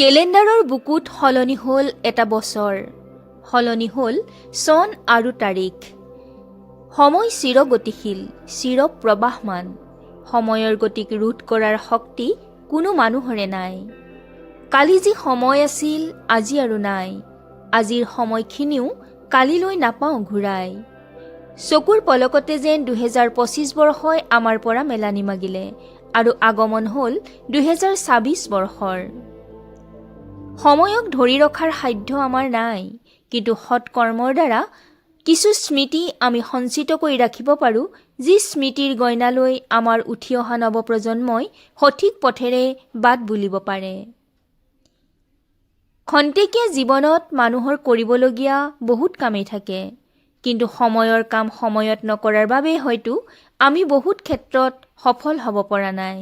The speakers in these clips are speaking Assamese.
কেলেণ্ডাৰৰ বুকুত সলনি হ'ল এটা বছৰ, সলনি হ'ল চন আৰু তাৰিখ। সময় চিৰগতিশীল, চিৰপ্ৰবাহমান। সময়ৰ গতিক ৰোধ কৰাৰ শক্তি কোনো মানুহৰে নাই। কালি যি সময় আছিল আজি আৰু নাই। আজিৰ সময়খিনিও কালিলৈ নাপাওঁ ঘূৰাই। চকুৰ পলকতে যেন 2025 বৰ্ষই আমাৰ পৰা মেলানি মাগিলে আৰু আগমন হ'ল 2026 বৰ্ষৰ। সময়ক ধৰি ৰখাৰ সাধ্য আমাৰ নাই, কিন্তু সৎকৰ্মৰ দ্বাৰা কিছু স্মৃতি আমি সঞ্চিত কৰি ৰাখিব পাৰোঁ, যি স্মৃতিৰ গইনালৈ আমাৰ উঠি অহা নৱপ্ৰজন্মই সঠিক পথেৰে বাট বুলিব পাৰে। খন্তেকীয়া জীৱনত মানুহৰ কৰিবলগীয়া বহুত কামেই থাকে, কিন্তু সময়ৰ কাম সময়ত নকৰাৰ বাবে হয়তো আমি বহুত ক্ষেত্ৰত সফল হ'ব পৰা নাই।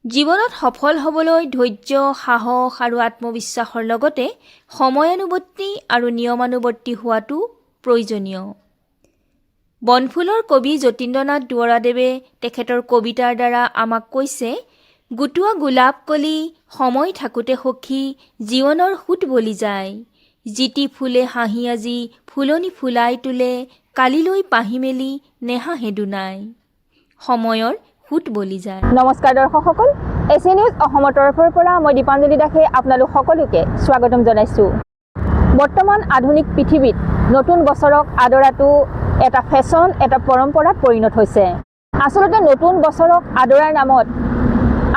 জীৱনত সফল হ'বলৈ ধৈৰ্য, সাহস আৰু আত্মবিশ্বাসৰ লগতে সময়ানুৱৰ্তী আৰু নিয়মানুৱৰ্তী হোৱাটো প্ৰয়োজনীয়। বনফুলৰ কবি যতীন্দ্ৰনাথ দুৱৰাদেৱে তেখেতৰ কবিতাৰ দ্বাৰা আমাক কৈছে, গোটোৱা গোলাপ কলি সময় থাকোঁতে সখী জীৱনৰ সোঁত বলি যায়। জিতি ফুলে হাঁহি আজি ফুলনি ফুলাই তোলে, কালিলৈ পাহি মেলি নেহাঁহে দুনাই। সময়ৰ সোঁত বলি যায়। নমস্কাৰ দৰ্শকসকল, এছএ নিউজ অসমৰ তৰফৰ পৰা মই দীপাঞ্জলি দাসে আপোনালোক সকলোকে স্বাগতম জনাইছোঁ। বৰ্তমান আধুনিক পৃথিৱীত নতুন বছৰক আদৰাটো এটা ফেশ্বন, এটা পৰম্পৰাত পৰিণত হৈছে। আচলতে নতুন বছৰক আদৰাৰ নামত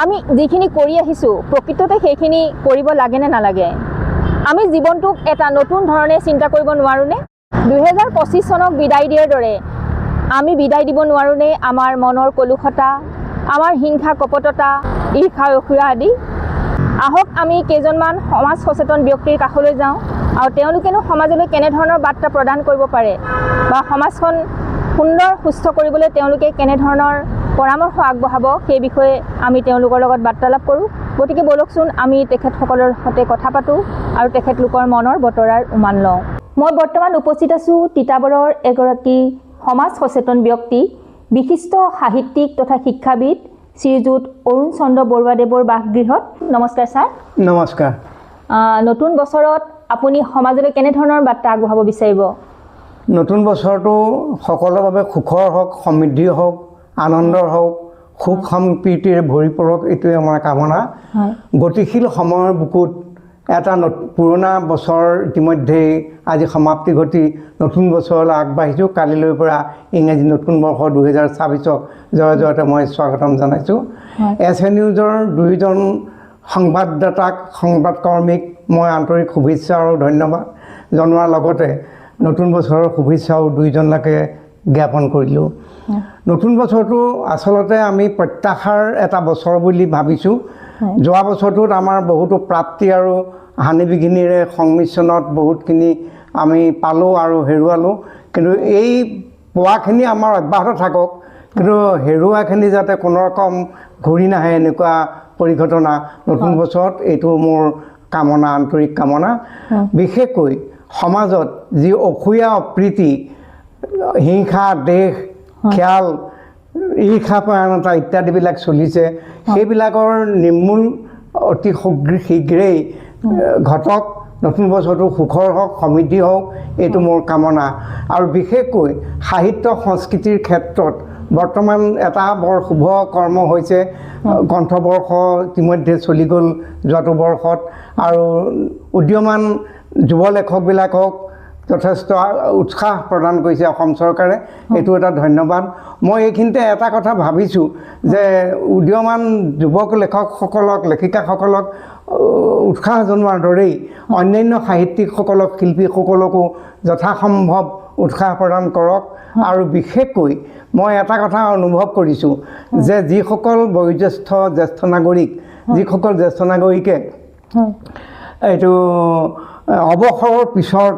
আমি যিখিনি কৰি আহিছোঁ, প্ৰকৃততে সেইখিনি কৰিব লাগে নে নালাগে? আমি জীৱনটোক এটা নতুন ধৰণে চিন্তা কৰিব নোৱাৰোঁনে? 2025 চনক বিদায় দিয়াৰ দৰে আমি বিদায় দিব নোৱাৰোঁনে আমাৰ মনৰ কলুষতা, আমাৰ হিংসা কপটতা, ঈৰ্ষা অসূয়া আদি? আহক আমি কেইজনমান সমাজ সচেতন ব্যক্তিৰ কাষলৈ যাওঁ আৰু তেওঁলোকেনো সমাজলৈ কেনেধৰণৰ বাৰ্তা প্ৰদান কৰিব পাৰে বা সমাজখন সুন্দৰ সুস্থ কৰিবলৈ তেওঁলোকে কেনেধৰণৰ পৰামৰ্শ আগবঢ়াব, সেই বিষয়ে আমি তেওঁলোকৰ লগত বাৰ্তালাপ কৰোঁ। গতিকে বলকচোন আমি তেখেতসকলৰ সৈতে কথা পাতোঁ আৰু তেখেতলোকৰ মনৰ বতৰাৰ উমান লওঁ। মই বৰ্তমান উপস্থিত আছোঁ তিতাবৰৰ এগৰাকী সমাজ সচেতন ব্যক্তি, বিশিষ্ট সাহিত্যিক তথা শিক্ষাবিদ শ্ৰীযুত অৰুণ চন্দ্ৰ বৰুৱাদেৱৰ বাসগৃহত। নমস্কাৰ ছাৰ। নমস্কাৰ। নতুন বছৰত আপুনি সমাজলৈ কেনেধৰণৰ বাৰ্তা আগবঢ়াব বিচাৰিব? নতুন বছৰটো সকলোৰে বাবে সুখৰ হওক, সমৃদ্ধিৰ হওক, আনন্দৰ হওক, সুখ সম্প্ৰীতিৰে ভৰি পৰক, এইটোৱে আমাৰ কামনা। গতিশীল সময়ৰ বুকুত এটা পুৰণা বছৰ ইতিমধ্যেই আজি সমাপ্তি ঘটি নতুন বছৰলৈ আগবাঢ়িছোঁ। কালিলৈৰ পৰা ইংৰাজী নতুন বৰ্ষ 2026ক জয় জয়তে মই স্বাগতম জনাইছোঁ। এছএ নিউজৰ দুয়োজন সংবাদদাতাক, সংবাদকৰ্মীক মই আন্তৰিক শুভেচ্ছা আৰু ধন্যবাদ জনোৱাৰ লগতে নতুন বছৰৰ শুভেচ্ছাও দুয়োজনলৈকে জ্ঞাপন কৰিলোঁ। নতুন বছৰটো আচলতে আমি প্ৰত্যাশাৰ এটা বছৰ বুলি ভাবিছোঁ। যোৱা বছৰটোত আমাৰ বহুতো প্ৰাপ্তি আৰু হানি বিঘিনিৰে সংমিশ্ৰণত বহুতখিনি আমি পালোঁ আৰু হেৰুৱালোঁ, কিন্তু এই পোৱাখিনি আমাৰ অব্যাহত থাকক, কিন্তু হেৰুৱাখিনি যাতে কোনো ৰকম ঘূৰি নাহে, এনেকুৱা পৰিঘটনা নতুন বছৰত, এইটো মোৰ কামনা, আন্তৰিক কামনা। বিশেষকৈ সমাজত যি অসূয়া অপ্ৰীতি, হিংসা, দেশ, খিয়াল, ঈৰ্ষা পৰায়ণতা ইত্যাদিবিলাক চলিছে, সেইবিলাকৰ নিৰ্মূল অতি শীঘ্ৰেই ঘটক। নতুন বছৰটো সুখৰ হওক, সমৃদ্ধি হওক, এইটো মোৰ কামনা। আৰু বিশেষকৈ সাহিত্য সংস্কৃতিৰ ক্ষেত্ৰত বৰ্তমান এটা বৰ শুভ কৰ্ম হৈছে। গ্ৰন্থবৰ্ষ ইতিমধ্যে চলি গ'ল যোৱাটো বৰ্ষত, আৰু উদীয়মান যুৱ লেখকবিলাকক যথেষ্ট উৎসাহ প্ৰদান কৰিছে অসম চৰকাৰে, এইটো এটা ধন্যবাদ। মই এইখিনিতে এটা কথা ভাবিছোঁ যে উদীয়মান যুৱক লেখকসকলক, লেখিকাসকলক উৎসাহ জনোৱাৰ দৰেই অন্যান্য সাহিত্যিকসকলক, শিল্পীসকলকো যথাসম্ভৱ উৎসাহ প্ৰদান কৰক। আৰু বিশেষকৈ মই এটা কথা অনুভৱ কৰিছোঁ যে যিসকল বয়োজ্যেষ্ঠ জ্যেষ্ঠ নাগৰিক, যিসকল জ্যেষ্ঠ নাগৰিকে এইটো অৱসৰৰ পিছত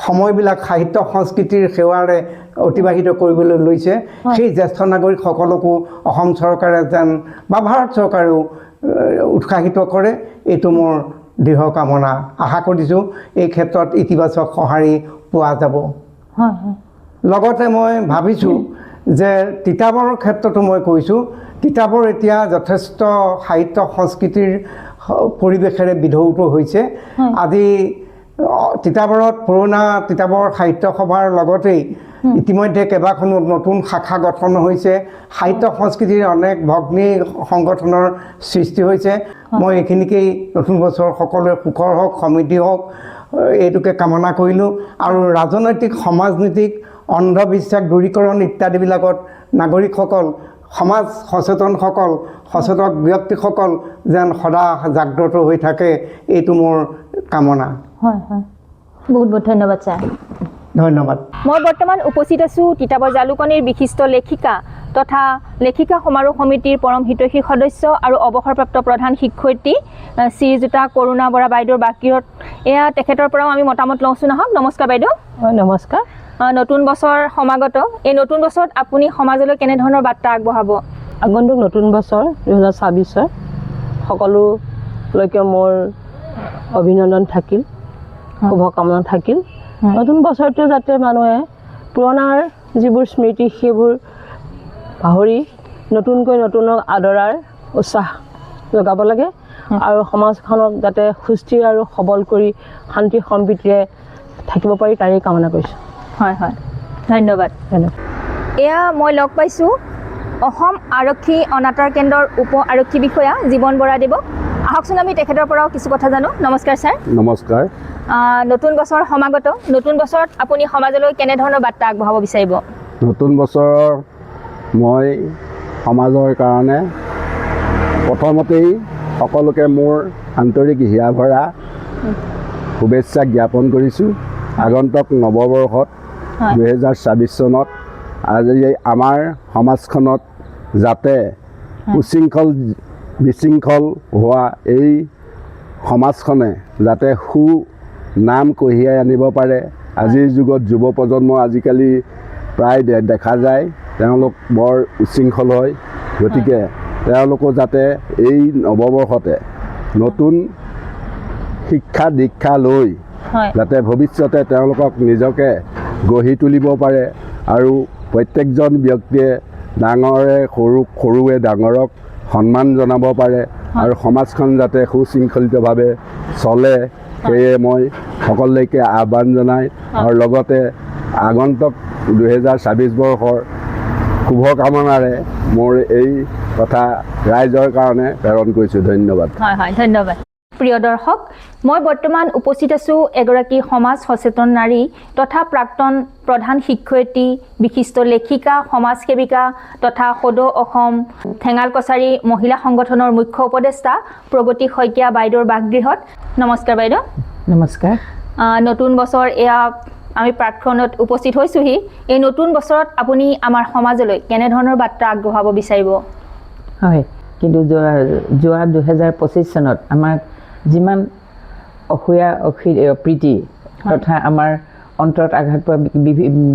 সময়বিলাক সাহিত্য সংস্কৃতিৰ সেৱাৰে অতিবাহিত কৰিবলৈ লৈছে, সেই জ্যেষ্ঠ নাগৰিকসকলকো অসম চৰকাৰে যেন বা ভাৰত চৰকাৰেও উৎসাহিত কৰে, এইটো মোৰ দৃঢ় কামনা। আশা কৰিছোঁ এই ক্ষেত্ৰত ইতিবাচক সঁহাৰি পোৱা যাব। লগতে মই ভাবিছোঁ যে তিতাবৰৰ ক্ষেত্ৰতো মই কৈছোঁ, তিতাবৰ এতিয়া যথেষ্ট সাহিত্য সংস্কৃতিৰ পৰিৱেশেৰে বিধৌত হৈছে আজি তিতাবৰত পুৰণা তিতাবৰ সাহিত্য সভাৰ লগতেই ইতিমধ্যে কেইবাখনো নতুন শাখা গঠন হৈছে সাহিত্য সংস্কৃতিৰ অনেক ভগ্নী সংগঠনৰ সৃষ্টি হৈছে মই এইখিনিকেই নতুন বছৰ সকলোৰে সুখৰ হওক সমৃদ্ধি হওক এইটোকে কামনা কৰিলোঁ আৰু ৰাজনৈতিক সমাজনীতিক অন্ধবিশ্বাস দূৰীকৰণ ইত্যাদিবিলাকত নাগৰিকসকল সমাজ সচেতন ব্যক্তিসকল যেন সদা জাগ্ৰত হৈ থাকে এইটো মোৰ কামনা হয় হয় বহুত বহুত ধন্যবাদ ছাৰ ধন্যবাদ মই বৰ্তমান উপস্থিত আছোঁ তিতাবৰ জালুকনীৰ বিশিষ্ট লেখিকা তথা লেখিকা সমাৰোহ সমিতিৰ পৰম হিতৈষী সদস্য আৰু অৱসৰপ্ৰাপ্ত প্ৰধান শিক্ষয়িত্ৰী শ্ৰীযুতা কৰুণা বৰা বাইদেউৰ বাকীৰত এয়া তেখেতৰ পৰাও আমি মতামত লওঁছোঁ নহওক নমস্কাৰ বাইদেউ নমস্কাৰ নতুন বছৰ সমাগত এই নতুন বছৰত আপুনি সমাজলৈ কেনেধৰণৰ বাৰ্তা আগবঢ়াব আগন্তুক নতুন বছৰ 2026 সকলোলৈকে মোৰ অভিনন্দন থাকিল শুভকামনা থাকিল নতুন বছৰটো যাতে মানুহে পুৰণাৰ যিবোৰ স্মৃতি সেইবোৰ পাহৰি নতুনকৈ নতুনক আদৰাৰ উৎসাহ যোগাব লাগে আৰু সমাজখনক যাতে সুস্থিৰ আৰু সবল কৰি শান্তি সম্প্ৰীতিৰে থাকিব পাৰি তাৰেই কামনা কৰিছোঁ হয় হয় ধন্যবাদ এয়া মই লগ পাইছোঁ অসম আৰক্ষী অনাতাঁৰ কেন্দ্ৰৰ উপ আৰক্ষী বিষয়া জীৱন বৰাদেৱক আহকচোন আমি তেখেতৰ পৰাও কিছু কথা জানো নমস্কাৰ ছাৰ নমস্কাৰ নতুন বছৰ সমাগত নতুন বছৰত আপুনি সমাজলৈ কেনেধৰণৰ বাৰ্তা আগবঢ়াব বিচাৰিব নতুন বছৰৰ মই সমাজৰ কাৰণে প্ৰথমতেই সকলোকে মোৰ আন্তৰিক হিয়া ভৰা শুভেচ্ছা জ্ঞাপন কৰিছোঁ আগন্তুক নৱবৰ্ষত 2026 চনত আজি আমাৰ সমাজখনত যাতে উশৃংখল বিশৃংখল হোৱা এই সমাজখনে যাতে সুনাম কঢ়িয়াই আনিব পাৰে আজিৰ যুগত যুৱ প্ৰজন্ম আজিকালি প্ৰায় দেখা যায় তেওঁলোক বৰ উশৃংখল হয় গতিকে তেওঁলোকো যাতে এই নৱবৰ্ষতে নতুন শিক্ষা দীক্ষা লৈ যাতে ভৱিষ্যতে তেওঁলোকক নিজকে গঢ়ি তুলিব পাৰে আৰু প্ৰত্যেকজন ব্যক্তিয়ে ডাঙৰে সৰুৱে ডাঙৰক সন্মান জনাব পাৰে আৰু সমাজখন যাতে সুশৃংখলিতভাৱে চলে সেয়ে মই সকলোকে আহ্বান জনাই আৰু লগতে আগন্তুক 2026 বৰ্ষৰ শুভকামনাৰে মোৰ এই কথা ৰাইজৰ কাৰণে প্ৰেৰণ কৰিছোঁ ধন্যবাদ হয় হয় ধন্যবাদ প্ৰিয় দৰ্শক মই বৰ্তমান উপস্থিত আছোঁ এগৰাকী সমাজ সচেতন নাৰী তথা প্ৰাক্তন প্ৰধান শিক্ষয়িত্ৰী বিশিষ্ট লেখিকা সমাজসেৱিকা তথা সদৌ অসম ঠেঙাল কছাৰী মহিলা সংগঠনৰ মুখ্য উপদেষ্টা প্ৰগতি শইকীয়া বাইদেউৰ বাসগৃহত নমস্কাৰ বাইদেউ নমস্কাৰ নতুন বছৰ এয়া আমি প্ৰাৰ্থনাত উপস্থিত হৈছোঁহি এই নতুন বছৰত আপুনি আমাৰ সমাজলৈ কেনেধৰণৰ বাৰ্তা আগবঢ়াব বিচাৰিব হয় কিন্তু যোৱা 2025 চনত আমাক যিমান অপ্ৰীতি তথা আমাৰ অন্তৰত আঘাত পোৱা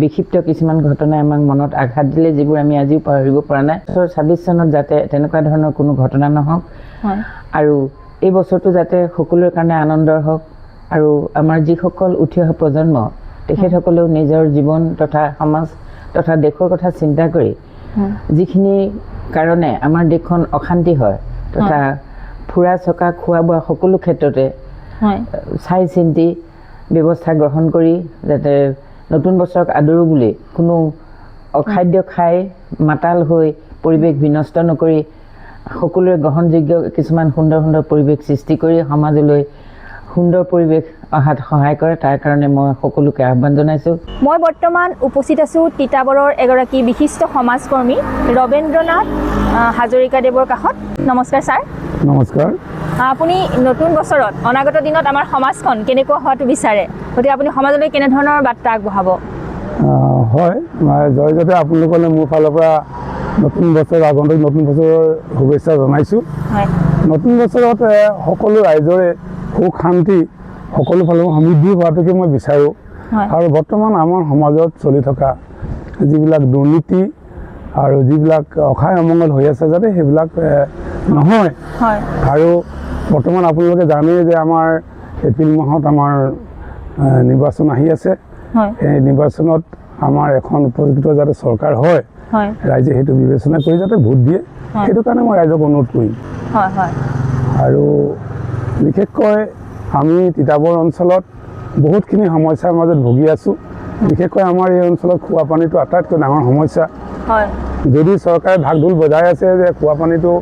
বিক্ষিপ্ত কিছুমান ঘটনাই আমাক মনত আঘাত দিলে যিবোৰ আমি আজিও পাহৰিব পৰা নাই 2026 চনত যাতে তেনেকুৱা ধৰণৰ কোনো ঘটনা নহওক আৰু এই বছৰটো যাতে সকলোৰে কাৰণে আনন্দৰ হওক আৰু আমাৰ যিসকল উঠি অহা প্ৰজন্ম তেখেতসকলেও নিজৰ জীৱন তথা সমাজ তথা দেশৰ কথা চিন্তা কৰি যিখিনি কাৰণে আমাৰ দেশখন অশান্তি হয় তথা ফুৰা চকা খোৱা বোৱা সকলো ক্ষেত্ৰতে চাই চিন্তি ব্যৱস্থা গ্ৰহণ কৰি যাতে নতুন বছৰক আদৰো বুলি কোনো অখাদ্য খাই মাতাল হৈ পৰিৱেশ বিনষ্ট নকৰি সকলোৰে গ্ৰহণযোগ্য কিছুমান সুন্দৰ সুন্দৰ পৰিৱেশ সৃষ্টি কৰি সমাজলৈ সুন্দৰ পৰিৱেশ অহাত সহায় কৰে তাৰ কাৰণে মই সকলোকে আহ্বান জনাইছোঁ মই বৰ্তমান উপস্থিত আছোঁ তিতাবৰৰ এগৰাকী বিশিষ্ট সমাজকৰ্মী ৰবীন্দ্ৰনাথ হাজৰিকাদেৱৰ কাষত নমস্কাৰ ছাৰ নমস্কাৰ আপুনি নতুন বছৰত অনাগত দিনত আমাৰ সমাজখন কেনেকুৱা হোৱাটো বিচাৰে গতিকে আপুনি সমাজলৈ কেনেধৰণৰ বাৰ্তা আগবঢ়াব হয় জয়জতে আপোনালোকলৈ মোৰ ফালৰ পৰা নতুন বছৰ আগন্তুক নতুন বছৰৰ শুভেচ্ছা জনাইছোঁ নতুন বছৰত সকলো ৰাইজৰে সুখ শান্তি সকলো ফালৰ সমৃদ্ধি হোৱাটোকে মই বিচাৰোঁ আৰু বৰ্তমান আমাৰ সমাজত চলি থকা যিবিলাক দুৰ্নীতি আৰু যিবিলাক অখাই অমংগল হৈ আছে যাতে সেইবিলাক নহয় আৰু বৰ্তমান আপোনালোকে জানেই যে আমাৰ এপ্ৰিল মাহত আমাৰ নিৰ্বাচন আহি আছে এই নিৰ্বাচনত আমাৰ এখন উপযুক্ত যাতে চৰকাৰ হয় ৰাইজে সেইটো বিবেচনা কৰি যাতে ভোট দিয়ে সেইটো কাৰণে মই ৰাইজক অনুৰোধ কৰিম আৰু বিশেষকৈ আমি তিতাবৰ অঞ্চলত বহুতখিনি সমস্যাৰ মাজত ভুগি আছোঁ। বিশেষকৈ আমাৰ এই অঞ্চলত খোৱা পানীটো আটাইতকৈ ডাঙৰ সমস্যা। হয় যদি চৰকাৰে ভাগঢোল বজাই আছে যে খোৱা পানীটো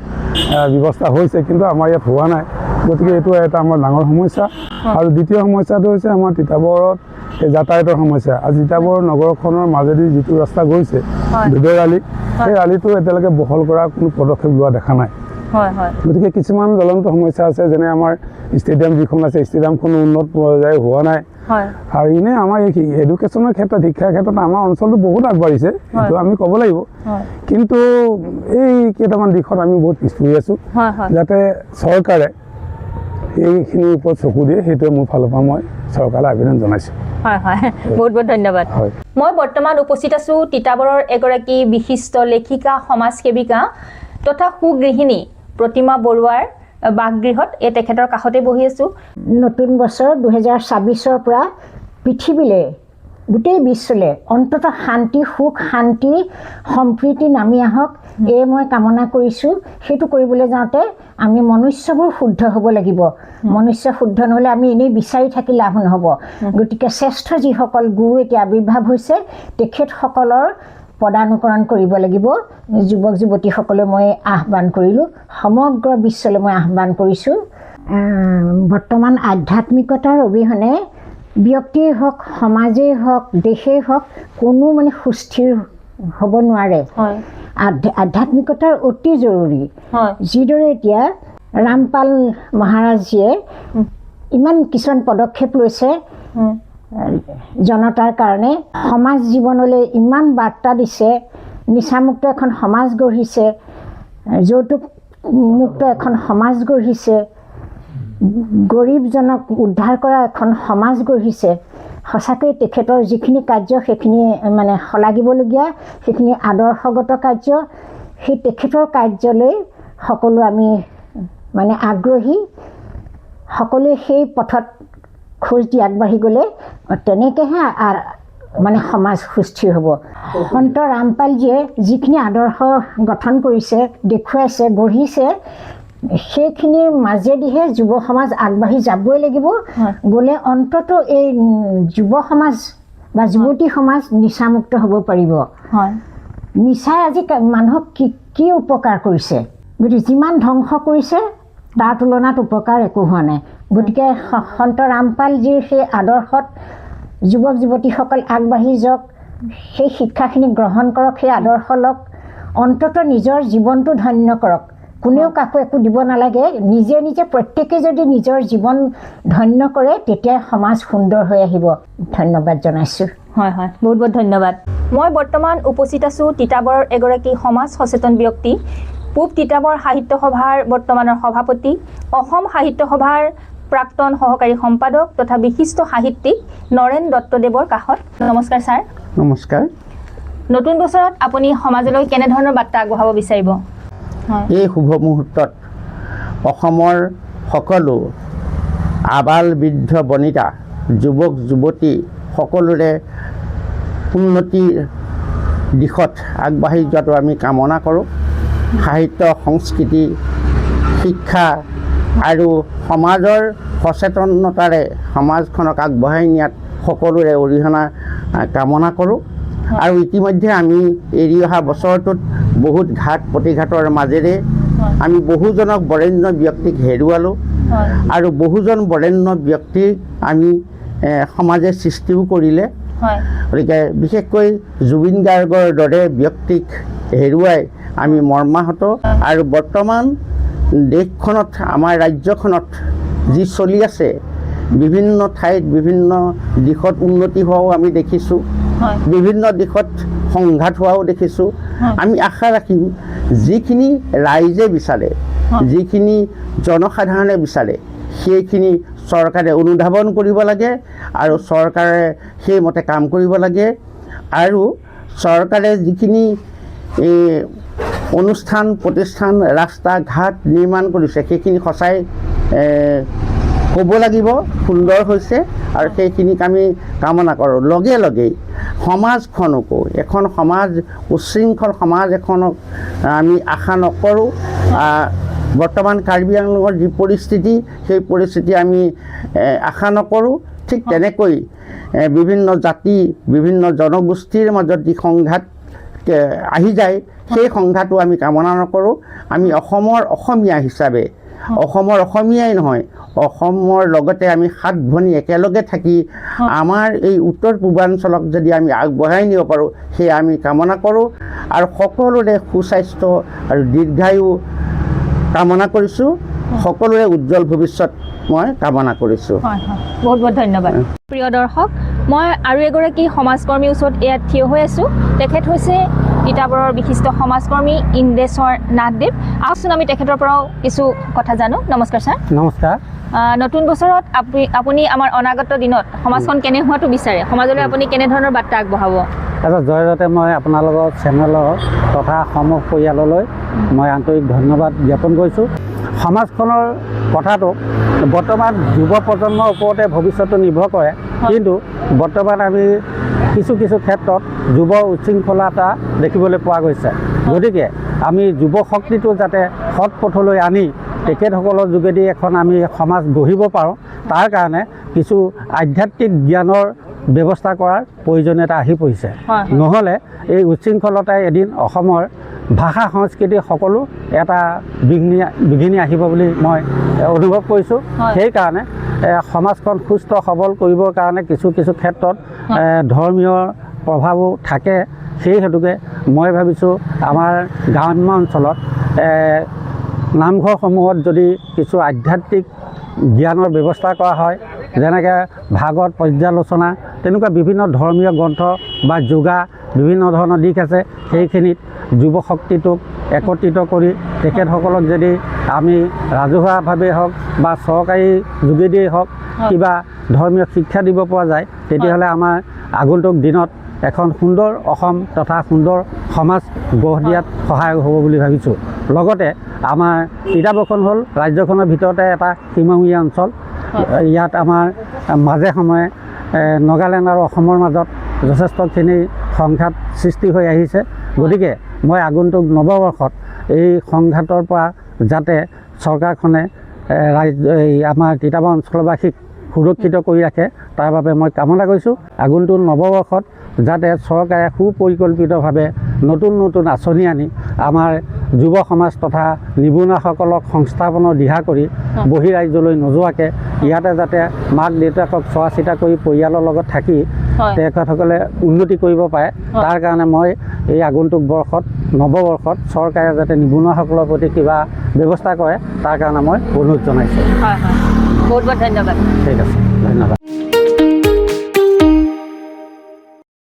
ব্যৱস্থা হৈছে, কিন্তু আমাৰ ইয়াত হোৱা নাই। গতিকে এইটো এটা আমাৰ ডাঙৰ সমস্যা। আৰু দ্বিতীয় সমস্যাটো হৈছে আমাৰ তিতাবৰত এই যাতায়াতৰ সমস্যা। আজি তিতাবৰ নগৰখনৰ মাজেদি যিটো ৰাস্তা গৈছে দুধৰ আলি, সেই আলিটো এতিয়ালৈকে বহল কৰা কোনো পদক্ষেপ লোৱা দেখা নাই। হয় হয় গতিকে কিছুমান জ্বলন্ত সমস্যা আছে, যেনে আমাৰ ষ্টেডিয়াম যিখন আছে, ষ্টেডিয়ামখনো উন্নত পৰ্যায়ৰ হোৱা নাই। হয় আৰু এনেই আমাৰ এই এডুকেশ্যনৰ ক্ষেত্ৰত, শিক্ষাৰ ক্ষেত্ৰত আমাৰ অঞ্চলটো বহুত আগবাঢ়িছে, সেইটো আমি ক'ব লাগিব। কিন্তু এই কেইটামান দিশত আমি বহুত পিছ পৰি আছোঁ। হয় হয় যাতে চৰকাৰে এইখিনিৰ ওপৰত চকু দিয়ে, সেইটোৱে মোৰ ফালৰ পৰা মই চৰকাৰলৈ আবেদন জনাইছোঁ। হয় হয় বহুত বহুত ধন্যবাদ। হয়। মই বৰ্তমান উপস্থিত আছোঁ তিতাবৰৰ এগৰাকী বিশিষ্ট লেখিকা, সমাজসেৱিকা তথা সুগৃহিণী প্ৰতিমা বৰুৱাৰ বাসগৃহত। এই তেখেতৰ কাষতে বহি আছোঁ। নতুন বছৰ 2026-ৰ পৰা পৃথিৱীলৈ, গোটেই বিশ্বলৈ অন্ততঃ শান্তি, সুখ, শান্তি, সম্প্ৰীতি নামি আহক, এই মই কামনা কৰিছোঁ। সেইটো কৰিবলৈ যাওঁতে আমি মনুষ্যবোৰ শুদ্ধ হ'ব লাগিব। মনুষ্য শুদ্ধ নহ'লে আমি এনেই বিচাৰি থাকি লাভ নহ'ব। গতিকে শ্ৰেষ্ঠ যিসকল গুৰু এতিয়া আৱিৰ্ভাৱ হৈছে, তেখেতসকলৰ পদানুকৰণ কৰিব লাগিব। যুৱক যুৱতীসকলে মই আহ্বান কৰিলোঁ, সমগ্ৰ বিশ্বলৈ মই আহ্বান কৰিছোঁ। বৰ্তমান আধ্যাত্মিকতাৰ অবিহনে ব্যক্তিয়েই হওক, সমাজেই হওক, দেশেই হওক, কোনো মানে সুস্থিৰ হ'ব নোৱাৰে। আধ্যাত্মিকতাৰ অতি জৰুৰী। যিদৰে এতিয়া ৰামপাল মহাৰাজজীয়ে ইমান কিছুমান পদক্ষেপ লৈছে জনতাৰ কাৰণে, সমাজ জীৱনলৈ ইমান বাৰ্তা দিছে, নিচামুক্ত এখন সমাজ গঢ়িছে, যৌতুক মুক্ত এখন সমাজ গঢ়িছে, গৰীবজনক উদ্ধাৰ কৰা এখন সমাজ গঢ়িছে। সঁচাকৈ তেখেতৰ যিখিনি কাৰ্য, সেইখিনি মানে শলাগিবলগীয়া, সেইখিনি আদৰ্শগত কাৰ্য। সেই তেখেতৰ কাৰ্যলৈ সকলো আমি মানে আগ্ৰহী, সকলোৱে সেই পথত খোজ দি আগবাঢ়ি গ'লে তেনেকৈহে মানে সমাজ সুস্থিৰ হ'ব। সন্ত ৰামপালজীয়ে যিখিনি আদৰ্শ গঠন কৰিছে, দেখুৱাইছে, গঢ়িছে, সেইখিনিৰ মাজেদিহে যুৱ সমাজ আগবাঢ়ি যাবই লাগিব। গ'লে অন্ততঃ এই যুৱ সমাজ বা যুৱতী সমাজ নিচামুক্ত হ'ব পাৰিব। নিচাই আজি মানুহক কি উপকাৰ কৰিছে? গতিকে যিমান ধ্বংস কৰিছে তাৰ তুলনাত উপকাৰ একো হোৱা নাই। গতিকে সন্ত ৰামপালজীৰ সেই আদৰ্শত যুৱক যুৱতীসকল আগবাঢ়ি যাওক, সেই শিক্ষাখিনি গ্ৰহণ কৰক, সেই আদৰ্শ লওক, অন্ততঃ নিজৰ জীৱনটো ধন্য কৰক। কোনেও কাকো একো দিব নালাগে। নিজে নিজে প্ৰত্যেকে যদি নিজৰ জীৱন ধন্য কৰে, তেতিয়া সমাজ সুন্দৰ হৈ আহিব। ধন্যবাদ জনাইছোঁ। হয় হয় বহুত বহুত ধন্যবাদ। মই বৰ্তমান উপস্থিত আছোঁ তিতাবৰৰ এগৰাকী সমাজ সচেতন ব্যক্তি, পূব তিতাবৰ সাহিত্য সভাৰ বৰ্তমানৰ সভাপতি, অসম সাহিত্য সভাৰ প্ৰাক্তন সহকাৰী সম্পাদক তথা বিশিষ্ট সাহিত্যিক নৰেন দত্তদেৱৰ কাষত। নমস্কাৰ ছাৰ। নমস্কাৰ। নতুন বছৰত আপুনি সমাজলৈ কেনেধৰণৰ বাৰ্তা আগবঢ়াব বিচাৰিব? এই শুভ মুহূৰ্তত অসমৰ সকলো আবাল বৃদ্ধ বনিতা, যুৱক যুৱতী সকলোৰে উন্নতিৰ দিশত আগবাঢ়ি যোৱাটো আমি কামনা কৰোঁ। সাহিত্য, সংস্কৃতি, শিক্ষা আৰু সমাজৰ সচেতনতাৰে সমাজখনক আগবঢ়াই নিয়াত সকলোৰে অৰিহণা কামনা কৰোঁ। আৰু ইতিমধ্যে আমি এৰি অহা বছৰটোত বহুত ঘাট প্ৰতিঘাতৰ মাজেৰে আমি বহুজনক বৰেণ্য ব্যক্তিক হেৰুৱালোঁ আৰু বহুজন বৰেণ্য ব্যক্তিক আমি সমাজে সৃষ্টিও কৰিলে। গতিকে বিশেষকৈ জুবিন গাৰ্গৰ দৰে ব্যক্তিক হেৰুৱাই আমি মৰ্মাহত। আৰু বৰ্তমান দেশখনত, আমাৰ ৰাজ্যখনত যি চলি আছে, বিভিন্ন ঠাইত বিভিন্ন দিশত উন্নতি হোৱাও আমি দেখিছোঁ, বিভিন্ন দিশত সংঘাত হোৱাও দেখিছোঁ। আমি আশা ৰাখিম যিখিনি ৰাইজে বিচাৰে, যিখিনি জনসাধাৰণে বিচাৰে, সেইখিনি চৰকাৰে অনুধাৱন কৰিব লাগে আৰু চৰকাৰে সেইমতে কাম কৰিব লাগে। আৰু চৰকাৰে যিখিনি অনুষ্ঠান প্ৰতিষ্ঠান, ৰাস্তা ঘাট নিৰ্মাণ কৰিছে, সেইখিনি সঁচাই ক'ব লাগিব সুন্দৰ হৈছে আৰু সেইখিনিক আমি কামনা কৰোঁ। লগে লগেই সমাজখনকো, এখন সমাজ, উচ্ছৃংখল সমাজ এখনক আমি আশা নকৰোঁ। বৰ্তমান কাৰ্বি আংলঙৰ যি পৰিস্থিতি সেই পৰিস্থিতি আমি আশা নকৰোঁ। ঠিক তেনেকৈ বিভিন্ন জাতি বিভিন্ন জনগোষ্ঠীৰ মাজত যি সংঘাত আহি যায় সেই সংঘাতো আমি কামনা নকৰোঁ। আমি অসমৰ অসমীয়া হিচাপে অসমৰ অসমীয়াই নহয় অসমৰ লগতে আমি 7 ভনী একেলগে থাকি আমাৰ এই উত্তৰ পূৰ্বাঞ্চলক যদি আমি আগবঢ়াই নিব পাৰোঁ সেয়া আমি কামনা কৰোঁ আৰু সকলোৰে সুস্বাস্থ্য আৰু দীৰ্ঘায়ু কামনা কৰিছোঁ। সকলোৰে উজ্জ্বল ভৱিষ্যত মই কামনা কৰিছোঁ। হয় হয়, বহুত বহুত ধন্যবাদ। প্ৰিয় দৰ্শক, মই আৰু এগৰাকী সমাজকৰ্মীৰ ওচৰত ইয়াত থিয় হৈ আছোঁ। তেখেত হৈছে তিতাবৰৰ বিশিষ্ট সমাজকৰ্মী ইন্দ্ৰেশ্বৰ নাথদেৱ। আহকচোন আমি তেখেতৰ পৰাও কিছু কথা জানো। নমস্কাৰ ছাৰ। নমস্কাৰ। নতুন বছৰত আপুনি আমাৰ অনাগত দিনত সমাজখন কেনে হোৱাটো বিচাৰে, সমাজলৈ আপুনি কেনেধৰণৰ বাৰ্তা আগবঢ়াব? তাৰপিছত জয়তে মই আপোনালোকৰ চেনেলৰ তথা সমগ্ৰ পৰিয়াললৈ মই আন্তৰিক ধন্যবাদ জ্ঞাপন কৰিছোঁ। সমাজখনৰ কথাটো বৰ্তমান যুৱ প্ৰজন্মৰ ওপৰতে ভৱিষ্যতটো নিৰ্ভৰ কৰে, কিন্তু বৰ্তমান আমি কিছু কিছু ক্ষেত্ৰত যুৱ উচ্ছৃংখলতা দেখিবলৈ পোৱা গৈছে। গতিকে আমি যুৱ শক্তিটো যাতে সৎ পথলৈ আনি তেখেতসকলৰ যোগেদি এখন আমি সমাজ গঢ়িব পাৰোঁ, তাৰ কাৰণে কিছু আধ্যাত্মিক জ্ঞানৰ ব্যৱস্থা কৰাৰ প্ৰয়োজনীয়তা আহি পৰিছে। নহ'লে এই উচ্ছৃংখলতাই এদিন অসমৰ ভাষা সংস্কৃতি সকলো এটা বিঘিনি আহিব বুলি মই অনুভৱ কৰিছোঁ। সেইকাৰণে সমাজখন সুস্থ সবল কৰিবৰ কাৰণে কিছু কিছু ক্ষেত্ৰত ধৰ্মীয় প্ৰভাৱো থাকে। সেই হেতুকে মই ভাবিছোঁ আমাৰ গ্ৰাম্য অঞ্চলত নামঘৰসমূহত যদি কিছু আধ্যাত্মিক জ্ঞানৰ ব্যৱস্থা কৰা হয়, যেনেকৈ ভাগৱত পৰ্যালোচনা তেনেকুৱা বিভিন্ন ধৰ্মীয় গ্ৰন্থ বা যোগা বিভিন্ন ধৰণৰ দিশ আছে, সেইখিনিত যুৱ শক্তিটোক একত্ৰিত কৰি তেখেতসকলক যদি আমি ৰাজহুৱাভাৱেই হওক বা চৰকাৰী যোগেদিয়েই হওক কিবা ধৰ্মীয় শিক্ষা দিব পৰা যায়, তেতিয়াহ'লে আমাৰ আগন্তুক দিনত এখন সুন্দৰ অসম তথা সুন্দৰ সমাজ গঢ় দিয়াত সহায়ক হ'ব বুলি ভাবিছোঁ। লগতে আমাৰ তিতাবৰখন হ'ল ৰাজ্যখনৰ ভিতৰতে এটা সীমামূৰীয়া অঞ্চল। ইয়াত আমাৰ মাজে সময়ে নাগালেণ্ড আৰু অসমৰ মাজত যথেষ্টখিনি সংঘাত সৃষ্টি হৈ আহিছে। গতিকে মই আগন্তুক নৱবৰ্ষত এই সংঘাতৰ পৰা যাতে চৰকাৰখনে আমাৰ তিতাবৰ অঞ্চলবাসীক সুৰক্ষিত কৰি ৰাখে তাৰ বাবে মই কামনা কৰিছোঁ। আগন্তুক নৱবৰ্ষত যাতে চৰকাৰে সুপৰিকল্পিতভাৱে নতুন নতুন আঁচনি আনি আমাৰ যুৱ সমাজ তথা নিবনুৱাসকলক সংস্থাপনৰ দিহা কৰি বহিৰাজ্যলৈ নোযোৱাকৈ ইয়াতে যাতে মাক দেউতাকক চোৱা চিতা কৰি পৰিয়ালৰ লগত থাকি তেখেতসকলে উন্নতি কৰিব পাৰে, তাৰ কাৰণে মই এই আগন্তুক বৰ্ষত নৱবৰ্ষত চৰকাৰে যাতে নিবনুৱাসকলৰ প্ৰতি কিবা ব্যৱস্থা কৰে তাৰ কাৰণে মই অনুৰোধ জনাইছোঁ। বহুত বহুত ধন্যবাদ। ঠিক আছে, ধন্যবাদ।